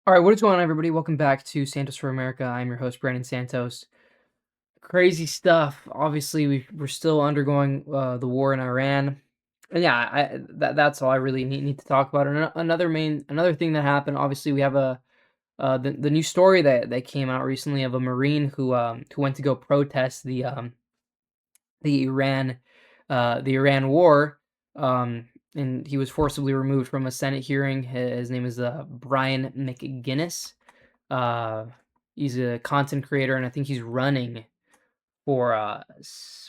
All right, what is going on, everybody? Welcome back to Santos for America. I'm your host, Brandon Santos. Crazy stuff. Obviously, we're still undergoing the war in Iran, and yeah, that's all I really need to talk about. Another thing that happened. Obviously, we have the new story that came out recently of a Marine who went to go protest the Iran war, and he was forcibly removed from a Senate hearing. His name is Brian Mcginnis. Uh, he's a content creator, and I think he's running for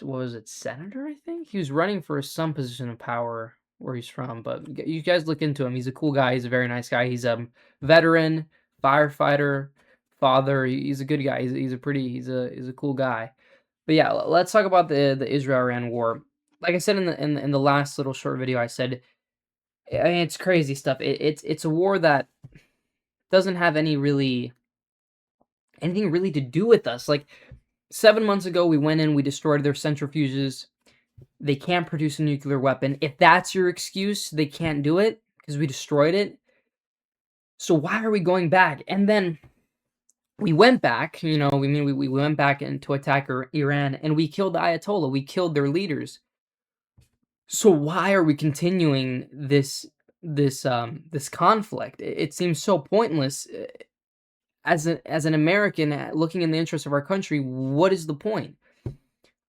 what was it, senator? I think he was running for some position of power where he's from. But you guys look into him. He's a cool guy. He's a very nice guy. He's a veteran, firefighter, father. He's a good guy. He's a cool guy. But yeah, let's talk about the Israel-Iran war. Like I said in the last little short video, I said, I mean, it's crazy stuff. It's a war that doesn't have anything really to do with us. Like 7 months ago, we went in, we destroyed their centrifuges. They can't produce a nuclear weapon. If that's your excuse, they can't do it because we destroyed it. So why are we going back? And then we went back, we went back to attack Iran, and we killed the Ayatollah. We killed their leaders. So why are we continuing this conflict? It seems so pointless. As an American looking in the interest of our country, what is the point?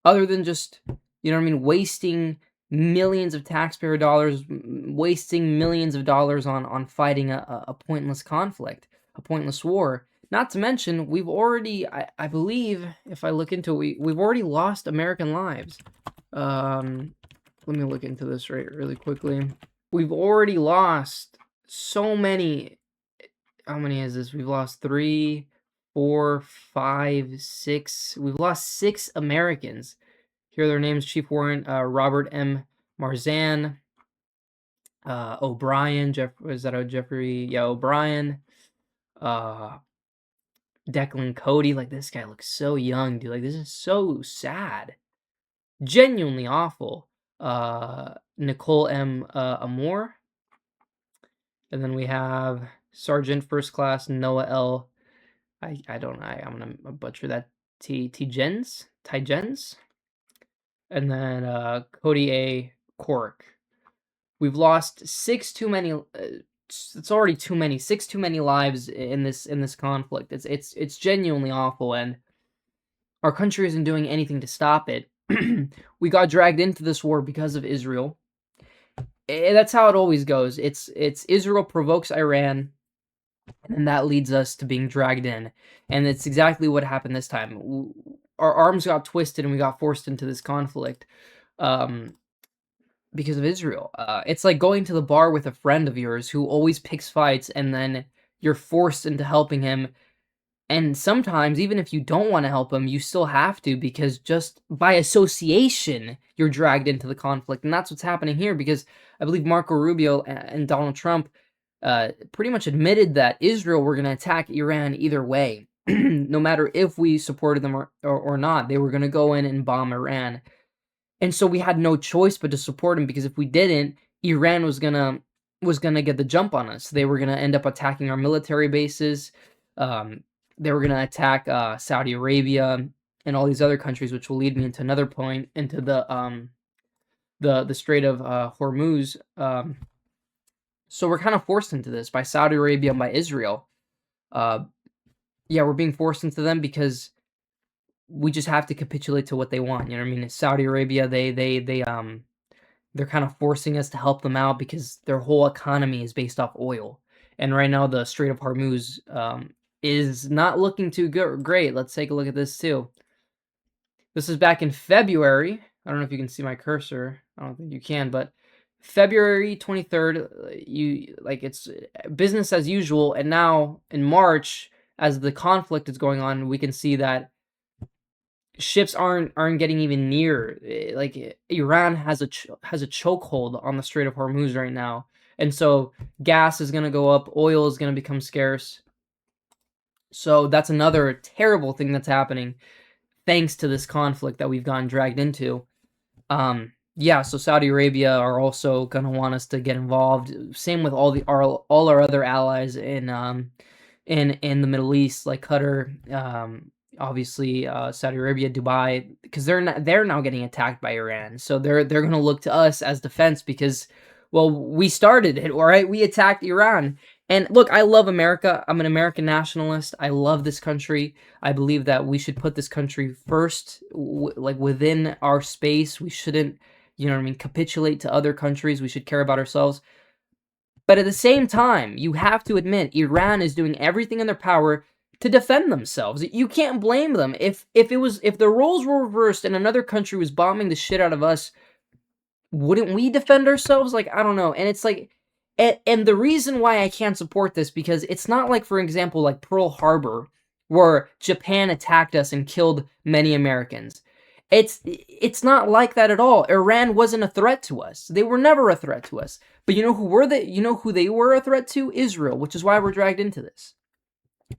Other than just, wasting millions of taxpayer dollars, wasting millions of dollars on fighting a pointless conflict, a pointless war. Not to mention, we've already, I believe, if I look into it, we've already lost American lives. Let me look into this really quickly. We've already lost so many. How many is this? We've lost 3, 4, 5, 6. We've lost 6 Americans. Here are their names: Chief Warrant Robert M. Marzan, O'Brien. Jeffrey? Yeah, O'Brien. Declan Cody. Like, this guy looks so young, dude. Like, this is so sad. Genuinely awful. Nicole M. Amore. And then we have Sergeant First Class Noah L. I'm gonna butcher that. Jens. And then Cody A. Cork. We've lost 6 too many. It's already too many. 6 too many lives in this conflict. It's genuinely awful, and our country isn't doing anything to stop it. We got dragged into this war because of Israel. That's how it always goes. It's Israel provokes Iran, and that leads us to being dragged in. And it's exactly what happened this time. Our arms got twisted, and we got forced into this conflict because of Israel. It's like going to the bar with a friend of yours who always picks fights, and then you're forced into helping him. And sometimes, even if you don't want to help him, you still have to, because just by association, you're dragged into the conflict. And that's what's happening here, because I believe Marco Rubio and Donald Trump pretty much admitted that Israel were going to attack Iran either way. No matter if we supported them or not, they were going to go in and bomb Iran. And so we had no choice but to support them, because if we didn't, Iran was gonna get the jump on us. They were gonna end up attacking our military bases. They were gonna attack Saudi Arabia and all these other countries, which will lead me into another point, into the Strait of Hormuz. So we're kind of forced into this by Saudi Arabia and by Israel. Yeah, we're being forced into them because we just have to capitulate to what they want. You know what I mean? Saudi Arabia, they're kind of forcing us to help them out because their whole economy is based off oil. And right now, the Strait of Hormuz is not looking too great. Let's take a look at this too. This is back in February. I don't know if you can see my cursor. I don't think you can, but February 23rd, it's business as usual. And now in March, as the conflict is going on, we can see that ships aren't getting even near. Like, Iran has a chokehold on the Strait of Hormuz right now, and so gas is gonna go up, oil is gonna become scarce. So that's another terrible thing that's happening, thanks to this conflict that we've gotten dragged into. Yeah, so Saudi Arabia are also gonna want us to get involved. Same with all our other allies in the Middle East, like Qatar, obviously Saudi Arabia, Dubai, because they're now getting attacked by Iran. So they're gonna look to us as defense because, well, we started it, all right? We attacked Iran. And look, I love America. I'm an American nationalist. I love this country. I believe that we should put this country first, like within our space. We shouldn't, you know what I mean, capitulate to other countries. We should care about ourselves. But at the same time, you have to admit Iran is doing everything in their power to defend themselves. You can't blame them. If the roles were reversed and another country was bombing the shit out of us, wouldn't we defend ourselves? Like, I don't know. And it's like, and the reason why I can't support this, because it's not like, for example, like Pearl Harbor, where Japan attacked us and killed many Americans. It's not like that at all. Iran wasn't a threat to us. They were never a threat to us. But you know who they were a threat to? Israel, which is why we're dragged into this.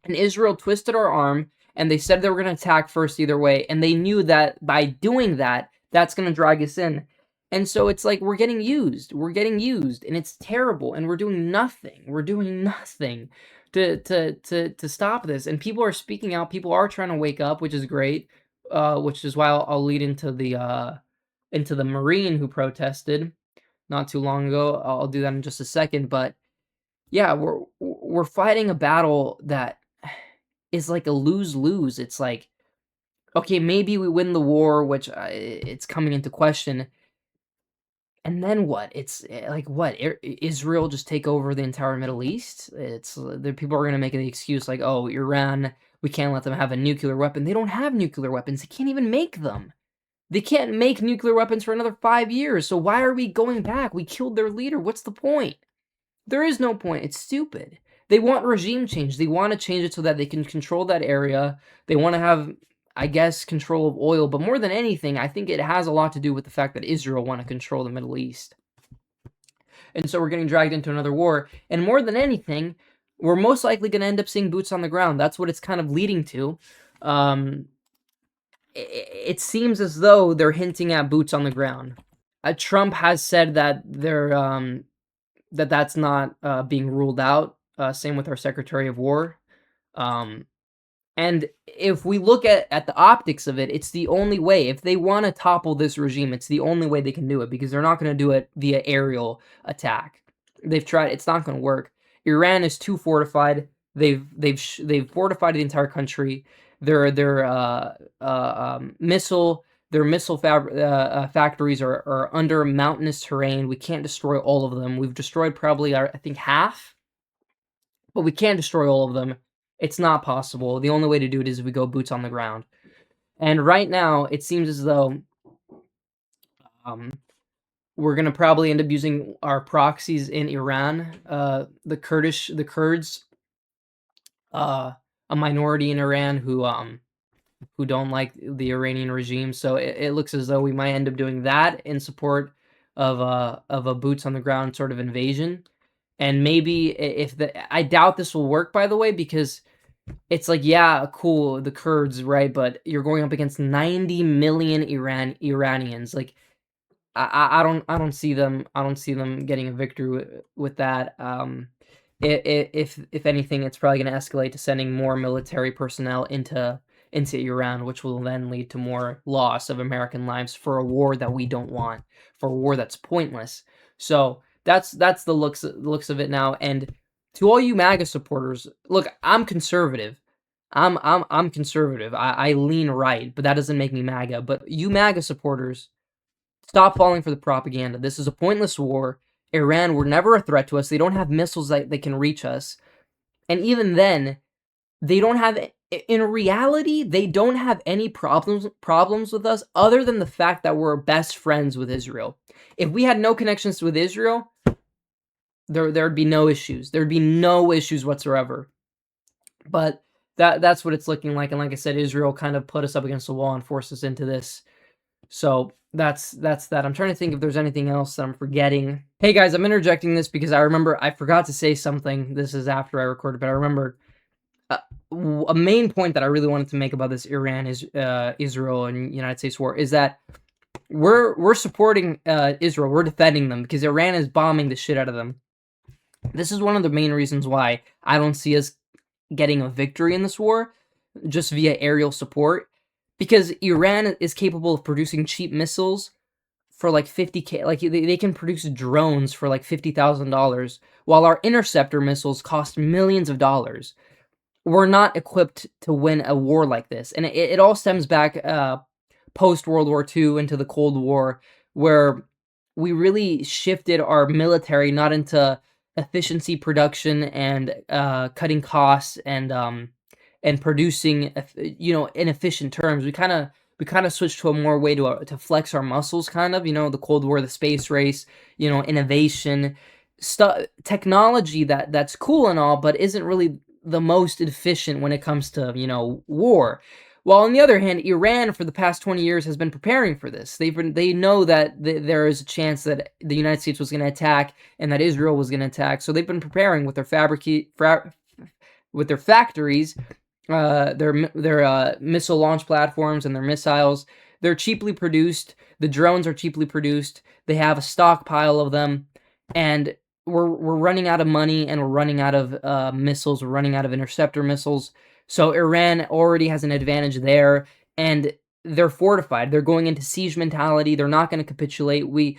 And Israel twisted our arm, and they said they were going to attack first either way, and they knew that by doing that, that's going to drag us in. And so it's like we're getting used. We're getting used, and it's terrible, and we're doing nothing. We're doing nothing to stop this. And people are speaking out. People are trying to wake up, which is great. Which is why I'll lead into the Marine who protested not too long ago. I'll do that in just a second, but yeah, we're fighting a battle that is like a lose-lose. It's like, okay, maybe we win the war, which it's coming into question. And then what? It's like what? Israel just take over the entire Middle East? It's the people are gonna make an excuse like, oh, Iran, we can't let them have a nuclear weapon. They don't have nuclear weapons. They can't even make them. They can't make nuclear weapons for another 5 years. So why are we going back? We killed their leader. What's the point? There is no point. It's stupid. They want regime change. They want to change it so that they can control that area. They want to have, I guess, control of oil. But more than anything, I think it has a lot to do with the fact that Israel want to control the Middle East. And so we're getting dragged into another war. And more than anything, we're most likely going to end up seeing boots on the ground. That's what it's kind of leading to. It seems as though they're hinting at boots on the ground. Trump has said that that's not being ruled out. Same with our Secretary of War. And if we look at the optics of it, it's the only way. If they want to topple this regime, it's the only way they can do it, because they're not going to do it via aerial attack. They've tried. It's not going to work. Iran is too fortified. They've fortified the entire country. Their missile factories are under mountainous terrain. We can't destroy all of them. We've destroyed probably, I think, half, but we can't destroy all of them. It's not possible. The only way to do it is if we go boots on the ground. And right now, it seems as though we're going to probably end up using our proxies in Iran. The Kurds, a minority in Iran who don't like the Iranian regime. So it looks as though we might end up doing that in support of a boots on the ground sort of invasion. And maybe I doubt this will work, by the way, because it's like, yeah, cool, the Kurds, right? But you're going up against 90 million Iranians. Like, I don't see them getting a victory with that. If anything, it's probably going to escalate to sending more military personnel into Iran, which will then lead to more loss of American lives for a war that we don't want, for a war that's pointless. So that's the looks of it now. And to all you MAGA supporters, look, I'm conservative. I'm conservative. I lean right, but that doesn't make me MAGA. But you MAGA supporters, stop falling for the propaganda. This is a pointless war. Iran were never a threat to us. They don't have missiles that they can reach us. And even then, they don't have, in reality, they don't have any problems with us other than the fact that we're best friends with Israel. If we had no connections with Israel, there'd be no issues. There'd be no issues whatsoever. But that's what it's looking like. And like I said, Israel kind of put us up against the wall and forced us into this. So that's that. I'm trying to think if there's anything else that I'm forgetting. Hey guys, I'm interjecting this because I remember I forgot to say something. This is after I recorded, but I remember a main point that I really wanted to make about this Iran is Israel and United States war is that we're supporting Israel. We're defending them because Iran is bombing the shit out of them. This is one of the main reasons why I don't see us getting a victory in this war just via aerial support, because Iran is capable of producing cheap missiles for like 50K. Like they can produce drones for like $50,000, while our interceptor missiles cost millions of dollars. We're not equipped to win a war like this, and it all stems back post World War II into the Cold War, where we really shifted our military not into efficiency production and cutting costs and producing in efficient terms. We kind of switched to a more way to flex our muscles, kind of, the Cold War, the space race, innovation, stuff, technology that's cool and all, but isn't really the most efficient when it comes to war. While on the other hand, Iran for the past 20 years has been preparing for this. They know that there is a chance that the United States was going to attack and that Israel was going to attack. So they've been preparing with their factories, their missile launch platforms and their missiles. They're cheaply produced. The drones are cheaply produced. They have a stockpile of them, and we're running out of money, and we're running out of missiles. We're running out of interceptor missiles. So Iran already has an advantage there, and they're fortified. They're going into siege mentality. They're not going to capitulate. We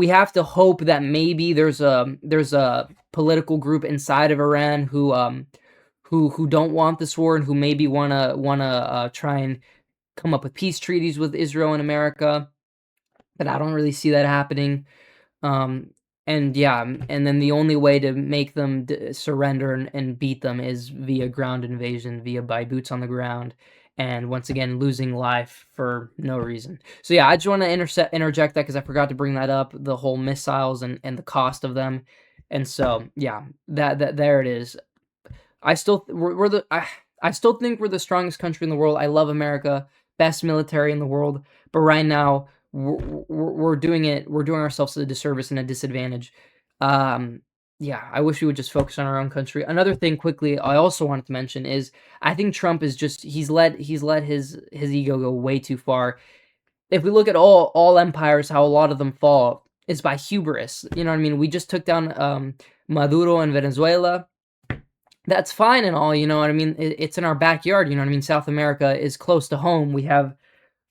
have to hope that maybe there's a political group inside of Iran who don't want this war and who maybe wanna try and come up with peace treaties with Israel and America, but I don't really see that happening. Um, and yeah, and then the only way to make them surrender and beat them is via ground invasion, via by boots on the ground, and once again losing life for no reason. So yeah, I just want to interject that because I forgot to bring that up, the whole missiles and the cost of them, and so yeah, that there it is. I still we're the I still think we're the strongest country in the world. I love America, best military in the world. But right now, we're doing it. We're doing ourselves a disservice and a disadvantage. Um, yeah, I wish we would just focus on our own country. Another thing, quickly, I also wanted to mention is I think Trump is just he's let his ego go way too far. If we look at all empires, how a lot of them fall is by hubris. You know what I mean? We just took down Maduro in Venezuela. That's fine and all, you know what I mean? It's in our backyard, you know what I mean? South America is close to home.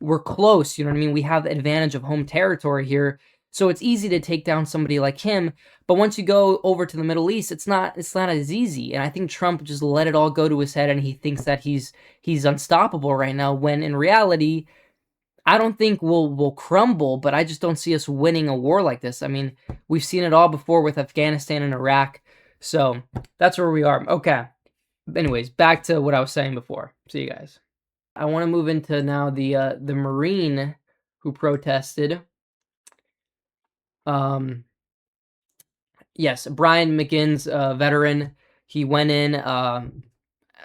We're close, you know what I mean? We have the advantage of home territory here. So it's easy to take down somebody like him, but once you go over to the Middle East, it's not as easy. And I think Trump just let it all go to his head and he thinks that he's unstoppable right now, when in reality, I don't think we'll crumble, but I just don't see us winning a war like this. I mean, we've seen it all before with Afghanistan and Iraq. So that's where we are. Okay. Anyways, back to what I was saying before. See you guys. I want to move into now the Marine who protested. Um, yes, Brian Mcginnis, veteran. He went in at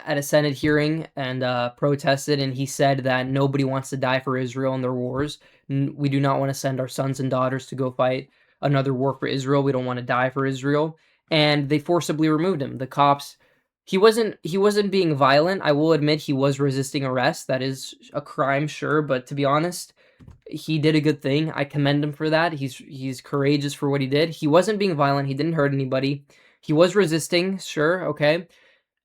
a Senate hearing and protested, and he said that nobody wants to die for Israel in their wars. We do not want to send our sons and daughters to go fight another war for Israel. We don't want to die for Israel. And they forcibly removed him. The cops. He wasn't being violent. I will admit he was resisting arrest. That is a crime, sure, but to be honest, he did a good thing. I commend him for that. He's courageous for what he did. He wasn't being violent. He didn't hurt anybody. He was resisting, sure, okay,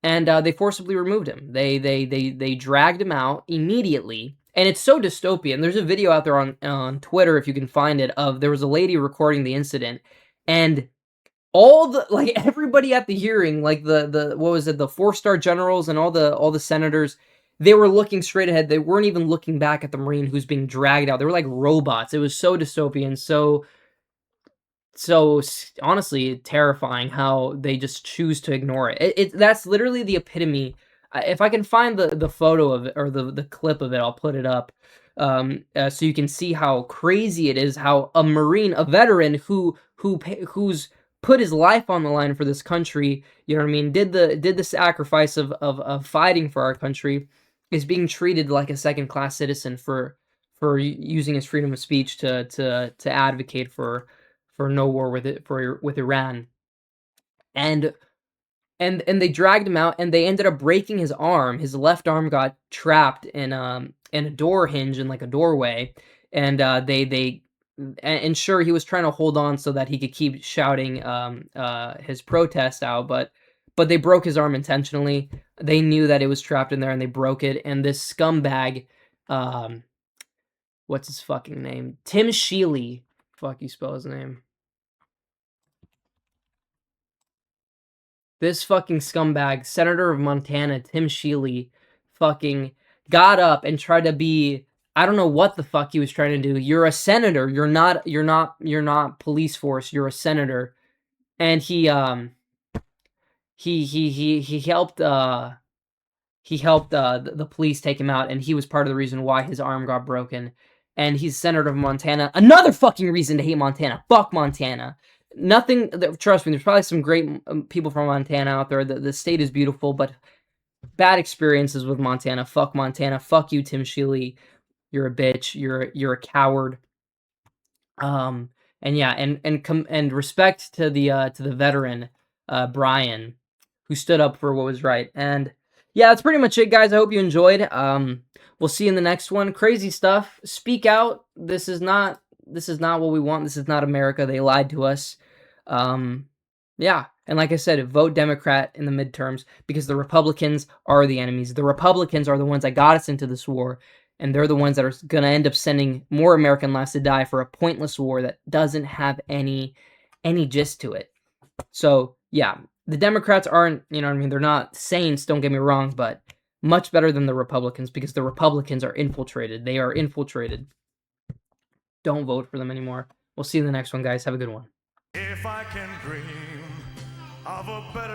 and they forcibly removed him. They dragged him out immediately, and it's so dystopian. There's a video out there on Twitter, if you can find it, of there was a lady recording the incident, and all the like everybody at the hearing, like the what was it, the 4-star generals and all the senators, they were looking straight ahead. They weren't even looking back at the Marine who's being dragged out. They were like robots. It was so dystopian, so honestly terrifying how they just choose to ignore it. That's literally the epitome. If I can find the photo of it or the clip of it, I'll put it up, so you can see how crazy it is. How a Marine, a veteran who's put his life on the line for this country, you know what I mean, did the sacrifice of fighting for our country, is being treated like a second class citizen for using his freedom of speech to advocate for no war with Iran. And and they dragged him out, and they ended up breaking his arm. His left arm got trapped in a door hinge in like a doorway, and and sure, he was trying to hold on so that he could keep shouting his protest out, but they broke his arm intentionally. They knew that it was trapped in there, and they broke it, and this scumbag, um, what's his fucking name? Tim Shealy. Fuck, you spell his name. This fucking scumbag, Senator of Montana, Tim Shealy, fucking got up and tried to be, I don't know what the fuck he was trying to do. You're a senator. You're not police force. You're a senator. And he helped the police take him out, and he was part of the reason why his arm got broken. And he's senator of Montana. Another fucking reason to hate Montana. Fuck Montana. Nothing. Trust me. There's probably some great people from Montana out there. The state is beautiful, but bad experiences with Montana. Fuck Montana. Fuck you, Tim Shealy. You're a bitch. You're a coward. Um, and yeah, and respect to the veteran, Brian, who stood up for what was right. And yeah, that's pretty much it, guys. I hope you enjoyed. We'll see you in the next one. Crazy stuff. Speak out. This is not what we want. This is not America. They lied to us. Yeah, and like I said, vote Democrat in the midterms because the Republicans are the enemies. The Republicans are the ones that got us into this war, and they're the ones that are going to end up sending more American lives to die for a pointless war that doesn't have any gist to it. So, yeah, the Democrats aren't, you know what I mean, they're not saints, don't get me wrong, but much better than the Republicans because the Republicans are infiltrated. They are infiltrated. Don't vote for them anymore. We'll see you in the next one, guys. Have a good one. If I can dream of a better